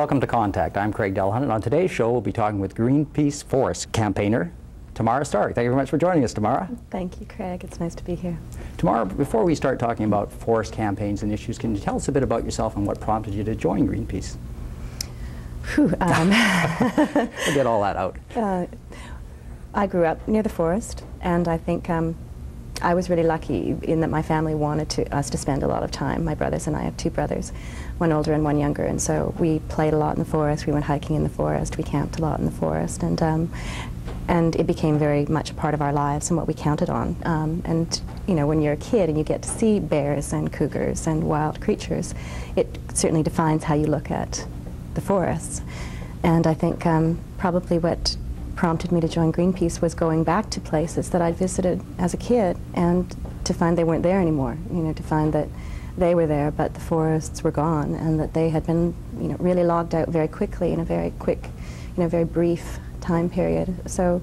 Welcome to Contact. I'm Craig Delahunt, and on today's show we'll be talking with Greenpeace forest campaigner Tamara Stark. Thank you very much for joining us, Tamara. Thank you, Craig. It's nice to be here. Tamara, before we start talking about forest campaigns and issues, can you tell us a bit about yourself and what prompted you to join Greenpeace? Whew, We'll get all that out. I grew up near the forest, and I think I was really lucky in that my family wanted us to spend a lot of time. My brothers and I have two brothers, one older and one younger, and so we played a lot in the forest. We went hiking in the forest. We camped a lot in the forest, and it became very much a part of our lives and what we counted on. And you know, when you're a kid and you get to see bears and cougars and wild creatures, it certainly defines how you look at the forests. And I think probably what prompted me to join Greenpeace was going back to places that I'd visited as a kid and to find they weren't there anymore. You know, to find that they were there but the forests were gone, and that they had been, you know, really logged out very quickly in a very quick, you know, very brief time period. So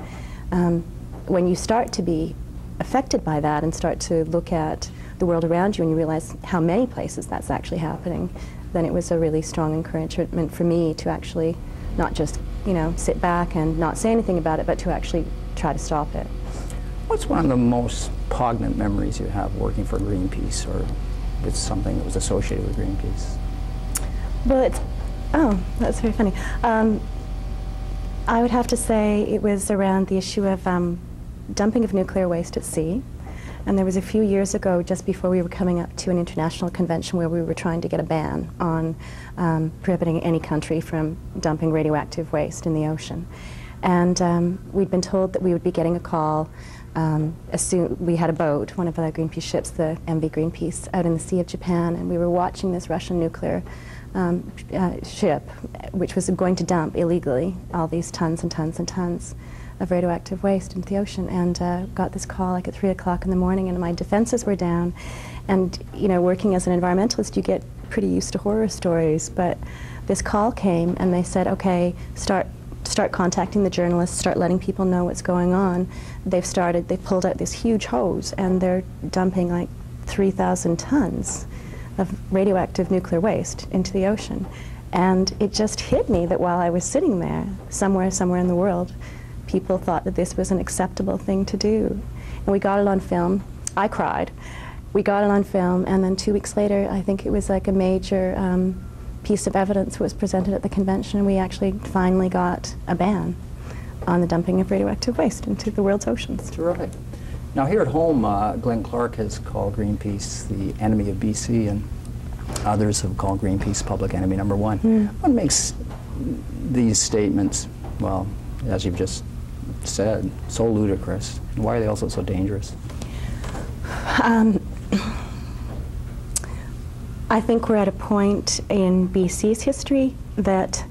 when you start to be affected by that and start to look at the world around you and you realize how many places that's actually happening, then it was a really strong encouragement for me to actually not just, you know, sit back and not say anything about it, but to actually try to stop it. What's one of the most poignant memories you have working for Greenpeace, or with something that was associated with Greenpeace? Well, oh, that's very funny. I would have to say it was around the issue of dumping of nuclear waste at sea. And there was a few years ago, just before we were coming up to an international convention where we were trying to get a ban on prohibiting any country from dumping radioactive waste in the ocean. And we'd been told that we would be getting a call as soon. We had a boat, one of the Greenpeace ships, the MV Greenpeace, out in the Sea of Japan, and we were watching this Russian nuclear ship, which was going to dump illegally all these tons and tons and tons of radioactive waste into the ocean, and got this call like at 3 o'clock in the morning, and my defenses were down. And you know, working as an environmentalist, you get pretty used to horror stories, but this call came and they said, okay, start contacting the journalists, start letting people know what's going on. They pulled out this huge hose and they're dumping like 3,000 tons of radioactive nuclear waste into the ocean. And it just hit me that while I was sitting there, somewhere in the world, people thought that this was an acceptable thing to do. And we got it on film. I cried. We got it on film, and then 2 weeks later, I think it was like a major piece of evidence was presented at the convention, and we actually finally got a ban on the dumping of radioactive waste into the world's oceans. Terrific. Now here at home, Glenn Clark has called Greenpeace the enemy of BC, and others have called Greenpeace public enemy number one. What makes these statements, well, as you've just said, so ludicrous, and why are they also so dangerous? I think we're at a point in BC's history that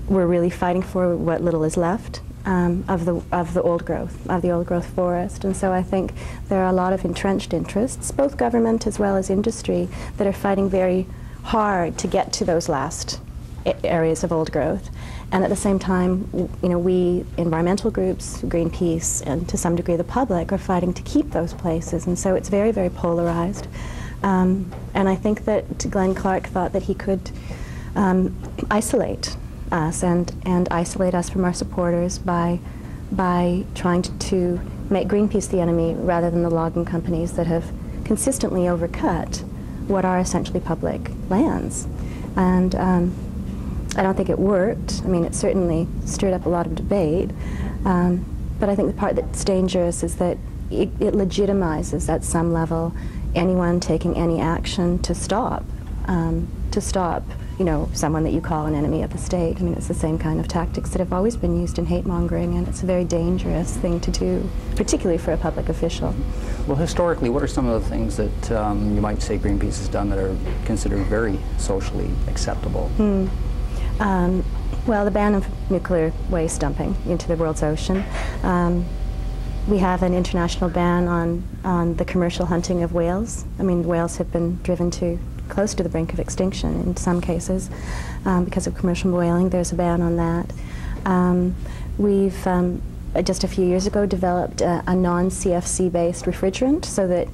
we're really fighting for what little is left of the old growth forest, and so I think there are a lot of entrenched interests, both government as well as industry, that are fighting very hard to get to those last areas of old growth. And at the same time, you know, we environmental groups, Greenpeace, and to some degree the public, are fighting to keep those places, and so it's very, very polarized. And I think that Glenn Clark thought that he could isolate us and isolate us from our supporters by trying to make Greenpeace the enemy rather than the logging companies that have consistently overcut what are essentially public lands. And I don't think it worked. I mean, it certainly stirred up a lot of debate, but I think the part that's dangerous is that it legitimizes at some level anyone taking any action to stop, you know, someone that you call an enemy of the state. I mean, it's the same kind of tactics that have always been used in hate mongering, and it's a very dangerous thing to do, particularly for a public official. Well, historically, what are some of the things that you might say Greenpeace has done that are considered very socially acceptable? Well, the ban of nuclear waste dumping into the world's ocean. We have an international ban on the commercial hunting of whales. I mean, whales have been driven close to the brink of extinction in some cases because of commercial whaling. There's a ban on that. We've just a few years ago, developed a non-CFC-based refrigerant, so that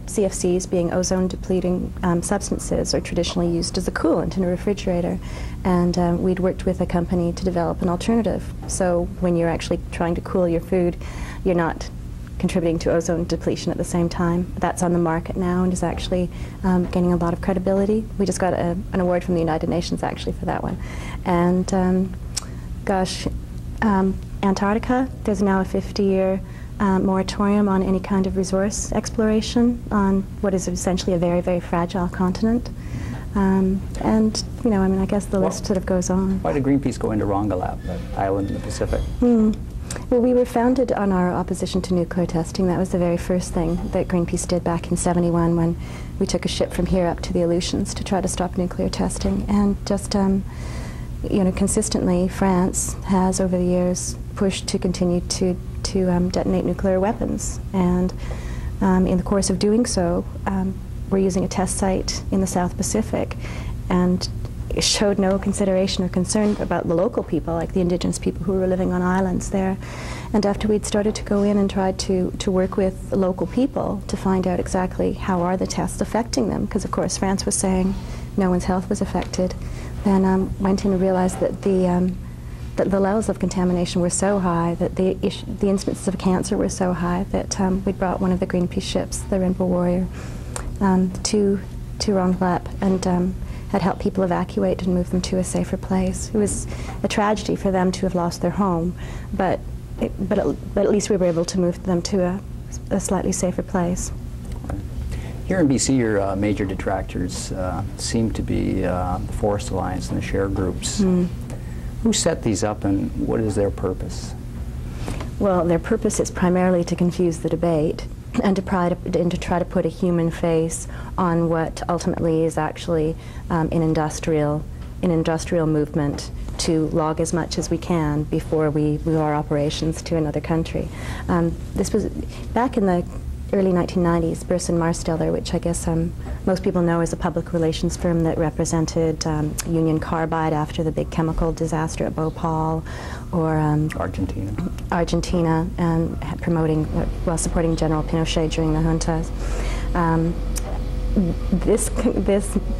CFCs, being ozone-depleting substances, are traditionally used as a coolant in a refrigerator. And we'd worked with a company to develop an alternative. So when you're actually trying to cool your food, you're not contributing to ozone depletion at the same time. That's on the market now and is actually gaining a lot of credibility. We just got an award from the United Nations, actually, for that one. And gosh, Antarctica, there's now a 50-year moratorium on any kind of resource exploration on what is essentially a very, very fragile continent. And, you know, I mean, I guess the list sort of goes on. Why did Greenpeace go into Rongelap, that island in the Pacific? Well, we were founded on our opposition to nuclear testing. That was the very first thing that Greenpeace did back in '71 when we took a ship from here up to the Aleutians to try to stop nuclear testing. And just, you know, consistently, France has, over the years, pushed to continue to detonate nuclear weapons. And in the course of doing so, we're using a test site in the South Pacific, and it showed no consideration or concern about the local people, like the indigenous people who were living on islands there. And after we'd started to go in and try to work with the local people to find out exactly how are the tests affecting them, because of course France was saying no one's health was affected, then went in and realized that the levels of contamination were so high, that the instances of cancer were so high, that we brought one of the Greenpeace ships, the Rainbow Warrior, to Rongelap, and had helped people evacuate and move them to a safer place. It was a tragedy for them to have lost their home, but at least we were able to move them to a slightly safer place. Here in BC, your major detractors seem to be the Forest Alliance and the share groups. Who set these up, and what is their purpose? Well, their purpose is primarily to confuse the debate and to try to put a human face on what ultimately is actually an industrial movement to log as much as we can before we move our operations to another country. This was back in the early 1990s. Burson Marsteller, which I guess most people know is a public relations firm that represented Union Carbide after the big chemical disaster at Bhopal, or Argentina, and supporting General Pinochet during the juntas. This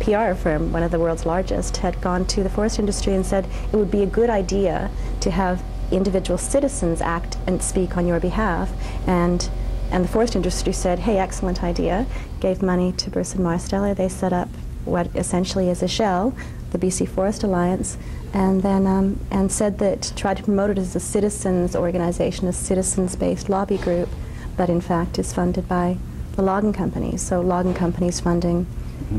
PR firm, one of the world's largest, had gone to the forest industry and said it would be a good idea to have individual citizens act and speak on your behalf, and the forest industry said, hey, excellent idea, gave money to Burson Marsteller. They set up what essentially is a shell, the BC Forest Alliance, and then and said that, tried to promote it as a citizens organization, a citizens-based lobby group, but in fact is funded by the logging companies. So logging companies funding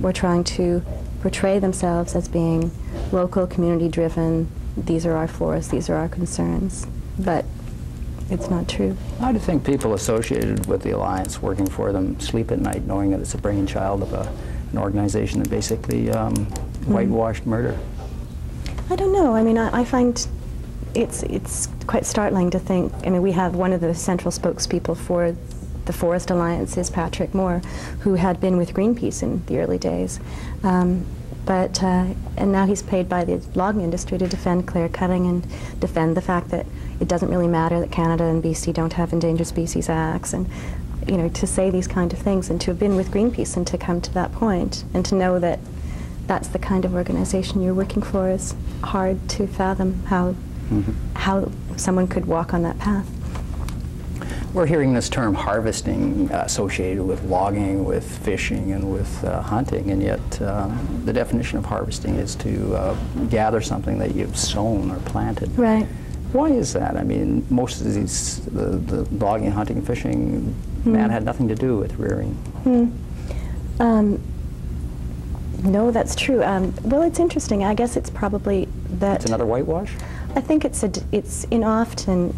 were trying to portray themselves as being local, community-driven. These are our forests, these are our concerns, but it's not true. How do you think people associated with the Alliance, working for them, sleep at night knowing that it's a brainchild of an organization that basically whitewashed murder? I don't know. I mean, I find it's quite startling to think. I mean, we have one of the central spokespeople for the Forest Alliance is Patrick Moore, who had been with Greenpeace in the early days. And now he's paid by the logging industry to defend clear-cutting and defend the fact that it doesn't really matter that Canada and BC don't have Endangered Species Acts, and you know, to say these kind of things, and to have been with Greenpeace and to come to that point, and to know that that's the kind of organization you're working for, is hard to fathom how someone could walk on that path. We're hearing this term harvesting associated with logging, with fishing, and with hunting, and yet the definition of harvesting is to gather something that you've sown or planted. Right. Why is that? I mean, most of these, the logging, hunting, fishing, man had nothing to do with rearing. No, that's true. Well, it's interesting. I guess it's probably that... It's another whitewash? I think it's often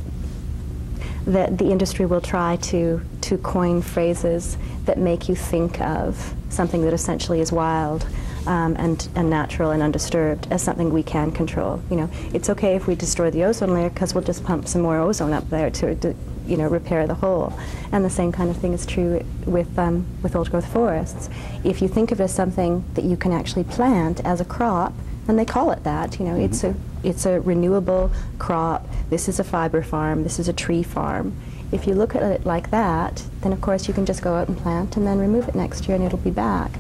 that the industry will try to coin phrases that make you think of something that essentially is wild and natural and undisturbed as something we can control. You know, it's okay if we destroy the ozone layer because we'll just pump some more ozone up there to you know, repair the hole. And the same kind of thing is true with old growth forests. If you think of it as something that you can actually plant as a crop And they call it that. You know, it's a renewable crop. This is a fiber farm. This is a tree farm. If you look at it like that, then of course you can just go out and plant and then remove it next year and it'll be back.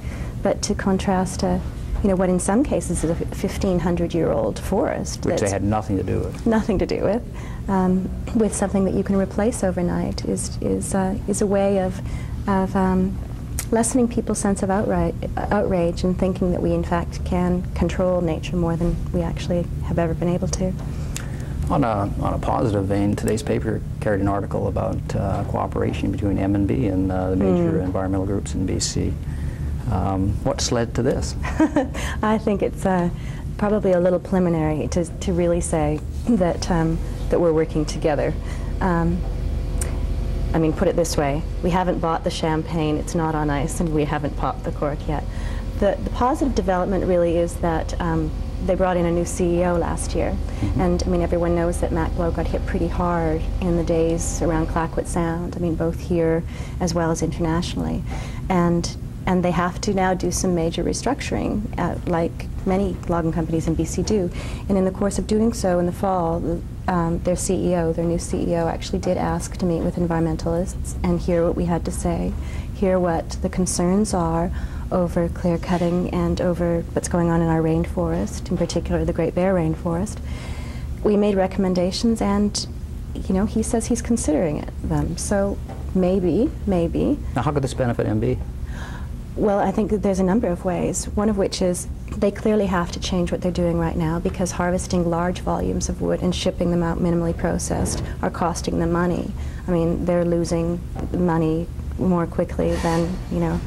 But to contrast to, you know, what in some cases is a 1,500-year-old forest, which they had nothing to do with. Nothing to do with something that you can replace overnight is a way of lessening people's sense of outrage and thinking that we in fact can control nature more than we actually have ever been able to. On a positive vein, today's paper carried an article about cooperation between M&B and the major environmental groups in BC. What's led to this? I think it's probably a little preliminary to really say that that we're working together. I mean, put it this way, we haven't bought the champagne, it's not on ice, and we haven't popped the cork yet. The positive development really is that they brought in a new CEO last year. And I mean, everyone knows that Mac Blow got hit pretty hard in the days around Clayoquot Sound, I mean, both here as well as internationally. And they have to now do some major restructuring, like many logging companies in BC do. And in the course of doing so in the fall, their CEO, their new CEO, actually did ask to meet with environmentalists and hear what we had to say, hear what the concerns are over clear cutting and over what's going on in our rainforest, in particular the Great Bear Rainforest. We made recommendations and, you know, he says he's considering them. So maybe. Now how could this benefit MB? Well, I think that there's a number of ways, one of which is they clearly have to change what they're doing right now because harvesting large volumes of wood and shipping them out minimally processed are costing them money. I mean, they're losing money more quickly than, you know,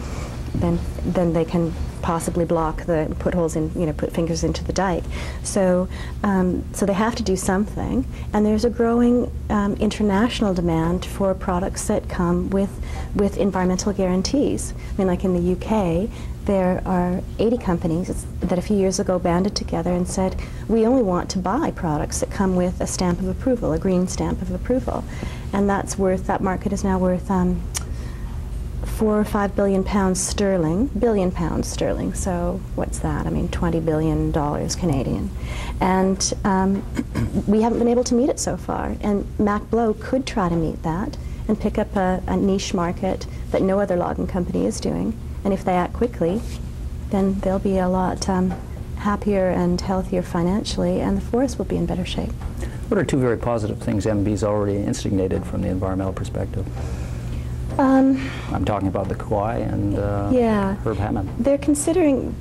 than they can possibly block the, put holes in, you know, put fingers into the dike. So, so they have to do something, and there's a growing international demand for products that come with environmental guarantees. I mean, like in the UK, there are 80 companies that a few years ago banded together and said, we only want to buy products that come with a stamp of approval, a green stamp of approval. And that's worth, that market is now worth 4 or 5 billion pounds sterling, so what's that? I mean, $20 billion Canadian. And we haven't been able to meet it so far. And Mac Blow could try to meet that and pick up a niche market that no other logging company is doing. And if they act quickly, then they'll be a lot happier and healthier financially, and the forest will be in better shape. What are two very positive things MB's already instigated from the environmental perspective? I'm talking about the Kauai and Herb Hammond. They're considering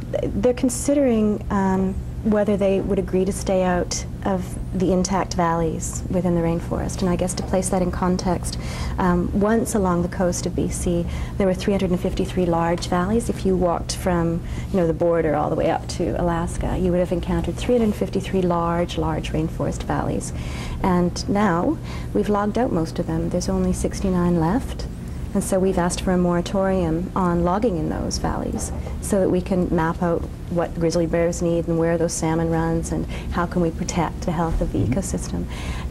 whether they would agree to stay out of the intact valleys within the rainforest. And I guess to place that in context, once along the coast of BC, there were 353 large valleys. If you walked from, you know, the border all the way up to Alaska, you would have encountered 353 large rainforest valleys. And now we've logged out most of them. There's only 69 left. And so we've asked for a moratorium on logging in those valleys so that we can map out what grizzly bears need and where those salmon runs and how can we protect the health of the ecosystem.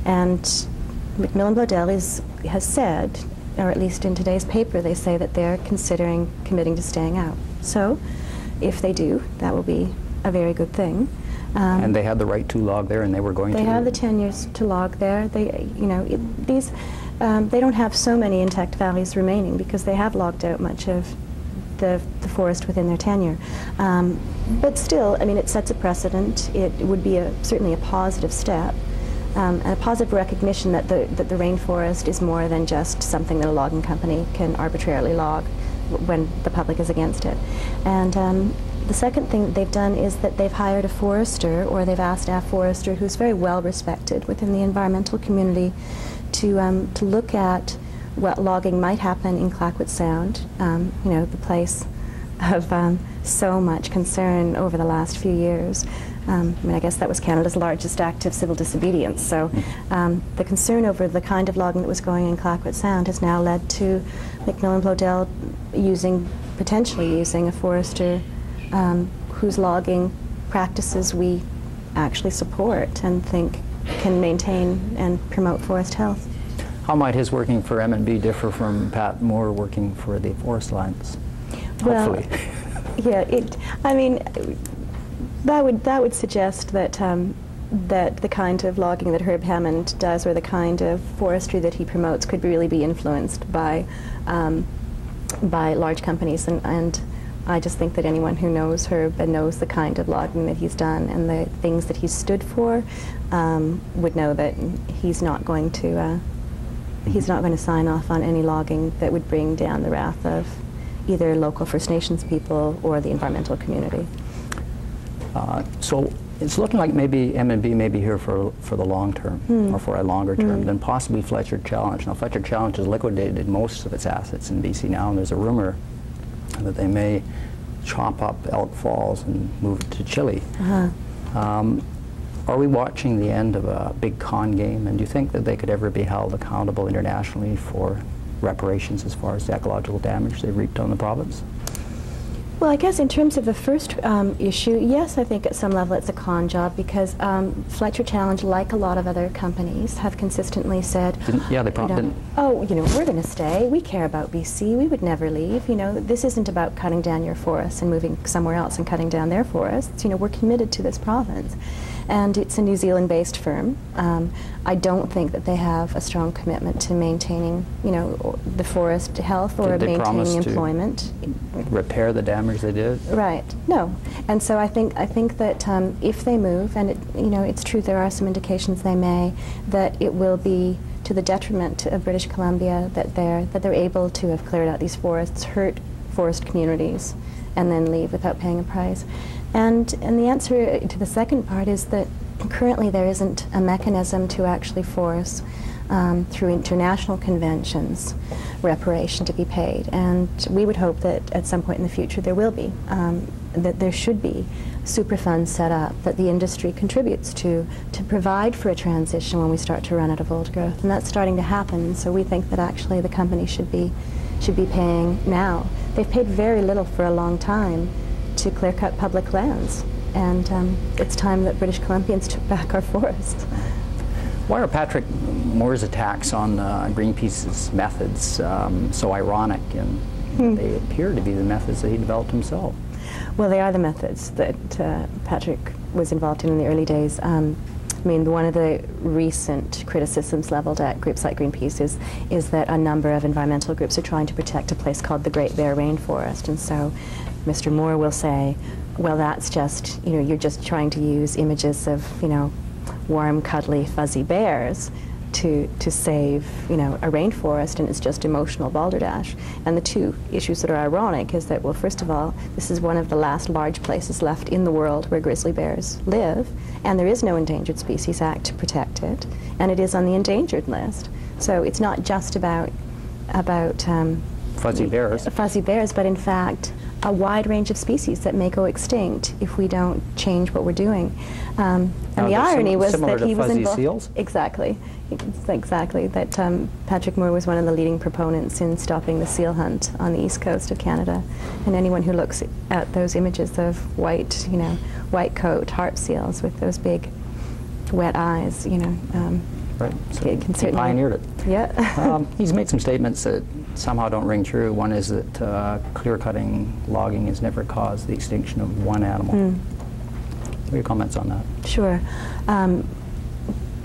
And Macmillan Bloedel has said, or at least in today's paper, they say that they're considering committing to staying out. So if they do, that will be a very good thing. And they had the right to log there, and they were going to. They have the tenures to log there. They, you know, they don't have so many intact valleys remaining because they have logged out much of the forest within their tenure. But still, I mean, it sets a precedent. It would be certainly a positive step, and a positive recognition that the rainforest is more than just something that a logging company can arbitrarily log when the public is against it. And the second thing that they've done is that they've hired a forester, or they've asked a forester who's very well respected within the environmental community to look at what logging might happen in Clayoquot Sound, you know, the place of so much concern over the last few years. I mean, I guess that was Canada's largest act of civil disobedience. So the concern over the kind of logging that was going in Clayoquot Sound has now led to Macmillan Bloedel potentially using a forester whose logging practices we actually support and think can maintain and promote forest health. How might his working for M&B differ from Pat Moore working for the Forest Alliance? Hopefully. Well, yeah, I mean, That would suggest that that the kind of logging that Herb Hammond does, or the kind of forestry that he promotes, could really be influenced by large companies. And I just think that anyone who knows Herb and knows the kind of logging that he's done and the things that he's stood for would know that he's not going to sign off on any logging that would bring down the wrath of either local First Nations people or the environmental community. So it's looking like maybe M&B may be here for the long term, or for a longer term than possibly Fletcher Challenge. Now, Fletcher Challenge has liquidated most of its assets in BC now, and there's a rumor that they may chop up Elk Falls and move it to Chile. Are we watching the end of a big con game, and do you think that they could ever be held accountable internationally for reparations as far as the ecological damage they've wreaked on the province? Well, I guess in terms of the first issue, yes, I think at some level it's a con job, because Fletcher Challenge, like a lot of other companies, have consistently said, yeah, they probably didn't. Oh, you know, we're going to stay. We care about BC. We would never leave. You know, this isn't about cutting down your forests and moving somewhere else and cutting down their forests. You know, we're committed to this province. And it's a New Zealand-based firm. I don't think that they have a strong commitment to maintaining, you know, the forest health or maintaining employment. Repair the damage they did? Right. No. And so I think that if they move, and you know, it's true, there are some indications they may, that it will be to the detriment of British Columbia that they're able to have cleared out these forests, hurt forest communities, and then leave without paying a price. And the answer to the second part is that currently there isn't a mechanism to actually force, through international conventions, reparation to be paid. And we would hope that at some point in the future there will be, that there should be super funds set up that the industry contributes to provide for a transition when we start to run out of old growth. And that's starting to happen, so we think that actually the company should be paying now. They've paid very little for a long time to clear-cut public lands, and it's time that British Columbians took back our forests. Why are Patrick Moore's attacks on Greenpeace's methods so ironic, and they appear to be the methods that he developed himself? Well, they are the methods that Patrick was involved in the early days. I mean, one of the recent criticisms leveled at groups like Greenpeace is that a number of environmental groups are trying to protect a place called the Great Bear Rainforest, and so Mr. Moore will say, well, that's just, you know, you're just trying to use images of, you know, warm, cuddly, fuzzy bears to save, you know, a rainforest, and it's just emotional balderdash. And the two issues that are ironic is that, well, first of all, this is one of the last large places left in the world where grizzly bears live, and there is no Endangered Species Act to protect it, and it is on the endangered list. So it's not just about fuzzy bears, but in fact a wide range of species that may go extinct if we don't change what we're doing. And the irony was that he was involved. Seals? Exactly. Exactly. That Patrick Moore was one of the leading proponents in stopping the seal hunt on the east coast of Canada. And anyone who looks at those images of white, you know, white coat harp seals with those big wet eyes, you know, right. So he pioneered it. Yeah. He's made some statements that somehow don't ring true. One is that clear-cutting logging has never caused the extinction of one animal. What are your comments on that? Sure.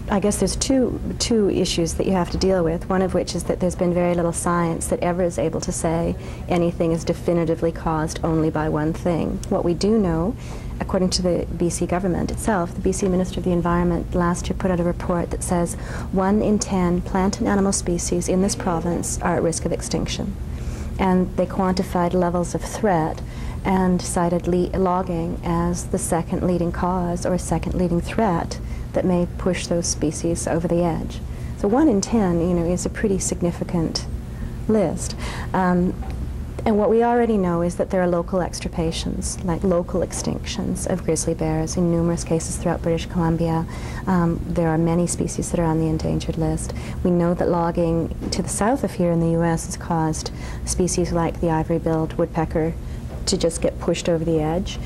I guess there's two issues that you have to deal with, one of which is that there's been very little science that ever is able to say anything is definitively caused only by one thing. What we do know, according to the BC government itself, the BC Minister of the Environment last year put out a report that says 1 in 10 plant and animal species in this province are at risk of extinction. And they quantified levels of threat and cited logging as the second leading cause or second leading threat that may push those species over the edge. So 1 in 10, you know, is a pretty significant list. And what we already know is that there are local extirpations, like local extinctions of grizzly bears in numerous cases throughout British Columbia. There are many species that are on the endangered list. We know that logging to the south of here in the U.S. has caused species like the ivory-billed woodpecker to just get pushed over the edge.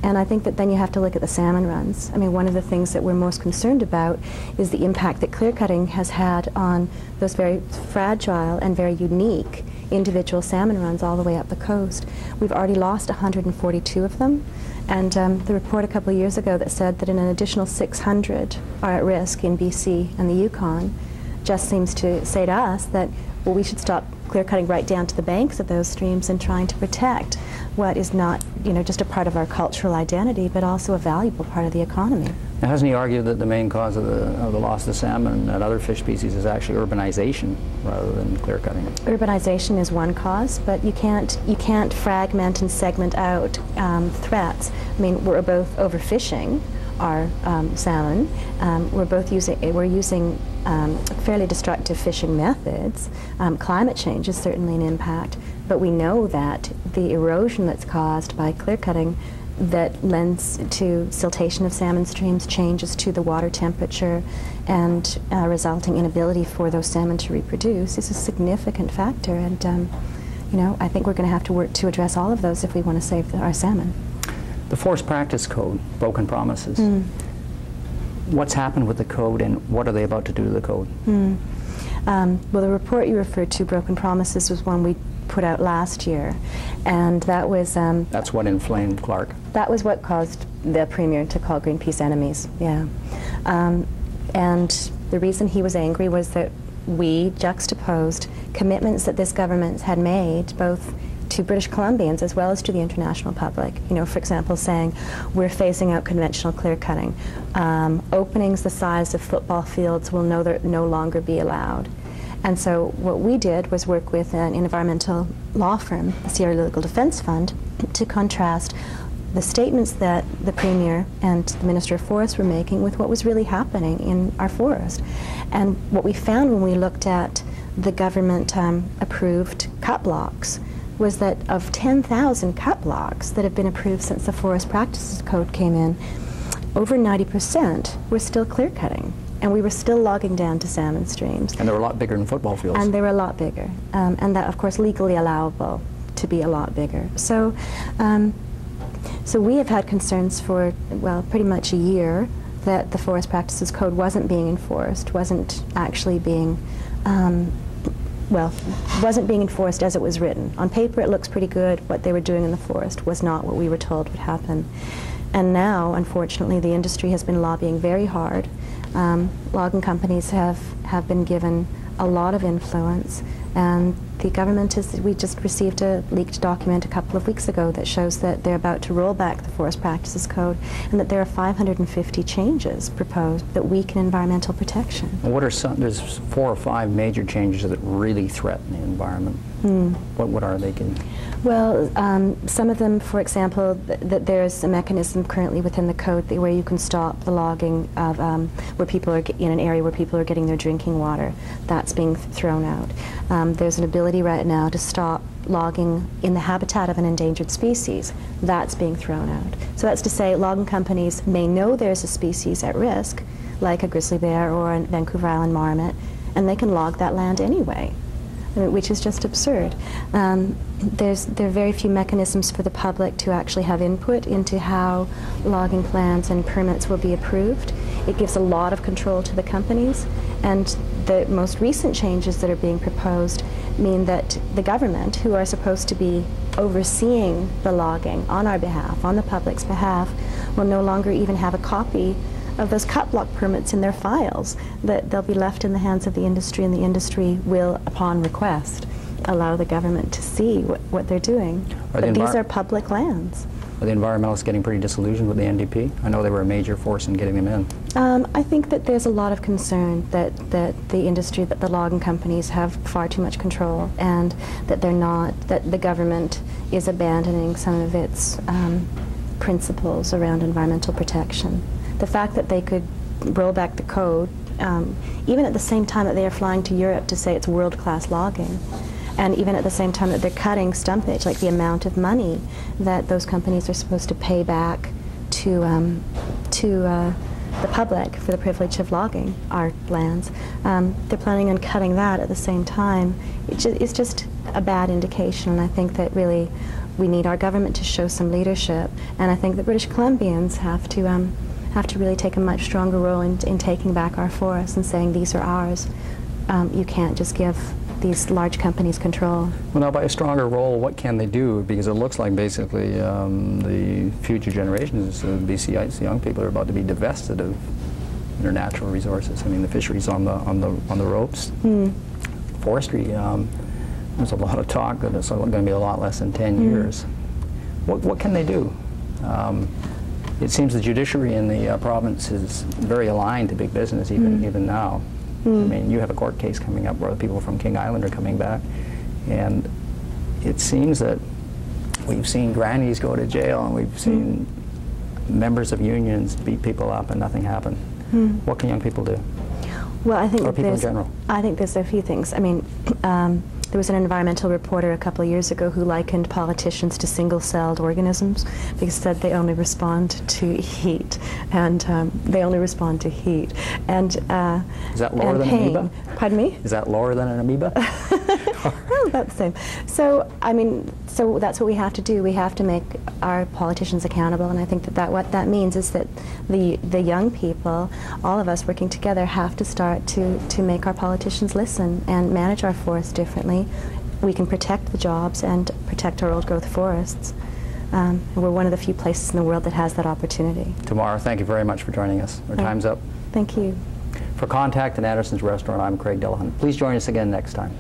And I think that then you have to look at the salmon runs. I mean, one of the things that we're most concerned about is the impact that clear-cutting has had on those very fragile and very unique individual salmon runs all the way up the coast. We've already lost 142 of them, and the report a couple of years ago that said that an additional 600 are at risk in BC and the Yukon just seems to say to us that, well, we should stop clear cutting right down to the banks of those streams and trying to protect what is not, you know, just a part of our cultural identity, but also a valuable part of the economy. Now, hasn't he argued that the main cause of the loss of salmon and other fish species is actually urbanization rather than clear cutting? Urbanization is one cause, but you can't fragment and segment out threats. I mean, we're both overfishing our salmon. We're using fairly destructive fishing methods. Climate change is certainly an impact, but we know that the erosion that's caused by clear cutting that lends to siltation of salmon streams, changes to the water temperature, and resulting inability for those salmon to reproduce is a significant factor. And you know, I think we're going to have to work to address all of those if we want to save our salmon. The Forest Practice Code, broken promises. What's happened with the code, and what are they about to do to the code? Well, the report you referred to, Broken Promises, was one we put out last year, and that was... That's what inflamed Clark. That was what caused the Premier to call Greenpeace enemies, yeah. And the reason he was angry was that we juxtaposed commitments that this government had made, both to British Columbians as well as to the international public. You know, for example, saying we're phasing out conventional clear cutting. Openings the size of football fields will no longer be allowed. And so what we did was work with an environmental law firm, the Sierra Legal Defense Fund, to contrast the statements that the Premier and the Minister of Forests were making with what was really happening in our forest. And what we found when we looked at the government approved cut blocks was that of 10,000 cut blocks that have been approved since the Forest Practices Code came in, over 90% were still clear cutting. And we were still logging down to salmon streams. And they were a lot bigger than football fields. And they were a lot bigger. And that, of course, legally allowable to be a lot bigger. So, so we have had concerns for, well, pretty much a year that the Forest Practices Code wasn't being enforced, wasn't actually being, wasn't being enforced as it was written. On paper it looks pretty good. What they were doing in the forest was not what we were told would happen. And now, unfortunately, the industry has been lobbying very hard. Logging companies have been given a lot of influence, and the government we just received a leaked document a couple of weeks ago that shows that they're about to roll back the Forest Practices Code, and that there are 550 changes proposed that weaken environmental protection. Well, what are some, there's 4 or 5 major changes that really threaten the environment. What are they? Well, some of them, for example, that there's a mechanism currently within the code where you can stop the logging of where people are in an area where people are getting their drinking water. That's being thrown out. There's an ability right now to stop logging in the habitat of an endangered species. That's being thrown out. So that's to say, logging companies may know there's a species at risk, like a grizzly bear or a Vancouver Island marmot, and they can log that land anyway, which is just absurd. There are very few mechanisms for the public to actually have input into how logging plans and permits will be approved. It gives a lot of control to the companies, and the most recent changes that are being proposed mean that the government, who are supposed to be overseeing the logging on our behalf, on the public's behalf, will no longer even have a copy of those cut block permits in their files, that they'll be left in the hands of the industry, and the industry will, upon request, allow the government to see what they're doing. But these are public lands. Are the environmentalists getting pretty disillusioned with the NDP? I know they were a major force in getting them in. I think that there's a lot of concern that the industry, that the logging companies have far too much control, and that that the government is abandoning some of its principles around environmental protection. The fact that they could roll back the code, even at the same time that they are flying to Europe to say it's world-class logging, and even at the same time that they're cutting stumpage, like the amount of money that those companies are supposed to pay back to the public for the privilege of logging our lands, they're planning on cutting that at the same time. It's just a bad indication, and I think that really we need our government to show some leadership, and I think the British Columbians have to really take a much stronger role in taking back our forests and saying these are ours. You can't just give these large companies control. Well, now, by a stronger role, what can they do? Because it looks like basically the future generations of BCites, the young people, are about to be divested of their natural resources. I mean, the fisheries on the ropes. Forestry, there's a lot of talk that it's going to be a lot less than 10 years. What can they do? It seems the judiciary in the province is very aligned to big business even now. I mean, you have a court case coming up where the people from King Island are coming back, and it seems that we've seen grannies go to jail, and we've seen members of unions beat people up and nothing happened. What can young people do? Well, I think or people in general? I think there's a few things. I mean, there was an environmental reporter a couple of years ago who likened politicians to single-celled organisms because said they only respond to heat, and they only respond to heat. And is that lower than an amoeba? Pardon me? Is that lower than an amoeba? Oh, about the same. So, I mean, so that's what we have to do. We have to make our politicians accountable, and I think that what that means is that the young people, all of us working together, have to start to make our politicians listen and manage our forests differently. We can protect the jobs and protect our old-growth forests. And we're one of the few places in the world that has that opportunity. Tamara, thank you very much for joining us. Our time's up. Thank you. For Contact and Anderson's Restaurant, I'm Craig Delahunt. Please join us again next time.